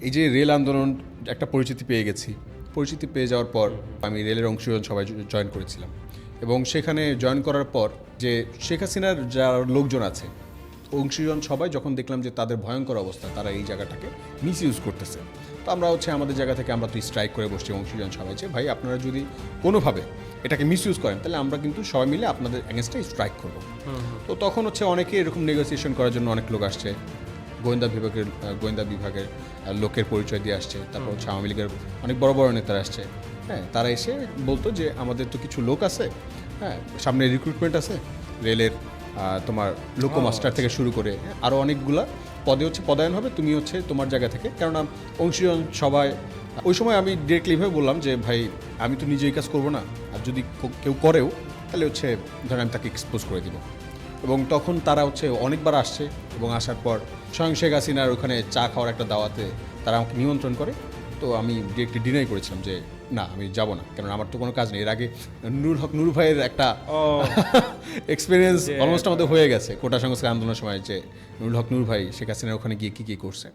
এই যে রেল আন্দোলন একটা পরিচিতি পেয়ে গেছি, পরিচিতি পেয়ে যাওয়ার পর আমি রেলের অংশীজন সবাই জয়েন করেছিলাম এবং সেখানে জয়েন করার পর যে শেখ হাসিনার যারা লোকজন আছে অংশীজন সবাই যখন দেখলাম যে তাদের ভয়ঙ্কর অবস্থা, তারা এই জায়গাটাকে মিস ইউজ করতেছে, তো আমরা আমাদের জায়গা থেকে আমরা তো স্ট্রাইক করে বসছি অংশীজন সবাই যে ভাই আপনারা যদি কোনোভাবে এটাকে মিস ইউজ করেন তাহলে আমরা কিন্তু সবাই মিলে আপনাদের অ্যাগেনস্টে স্ট্রাইক করবো। তো তখন অনেকে এরকম নেগোসিয়েশন করার জন্য অনেক লোক আসছে, গোয়েন্দা বিভাগের লোকের পরিচয় দিয়ে আসছে, তারপর আওয়ামী লীগের অনেক বড় বড় নেতারা আসছে। হ্যাঁ, তারা এসে বলতো যে আমাদের তো কিছু লোক আছে, হ্যাঁ সামনে রিক্রুটমেন্ট আছে রেলের, তোমার লোকো মাস্টার থেকে শুরু করে আরও অনেকগুলা পদে পদায়ন হবে, তুমি তোমার জায়গা থেকে, কেননা অংশীজন সবাই ওই সময় আমি ডিরেক্টলিভাবে বললাম যে ভাই আমি তো নিজেই কাজ করবো না, আর যদি কেউ করেও তাহলে ধরেন আমি তাকে এক্সপোজ করে দিব। এবং তখন তারা অনেকবার আসছে এবং আসার পর স্বয়ং শেখ হাসিনার ওখানে চা খাওয়ার একটা দাওয়াতে তারা আমাকে নিমন্ত্রণ করে। তো আমি ডিরেক্টলি ডিনাই করেছিলাম যে না আমি যাব না, কেননা আমার তো কোনো কাজ নেই। এর আগে নূর ভাইয়ের একটা এক্সপিরিয়েন্স অলমোস্ট আমাদের হয়ে গেছে কোটা সংস্কার আন্দোলনের সময়, যে নূর ভাই শেখ হাসিনার ওখানে গিয়ে কী করছে।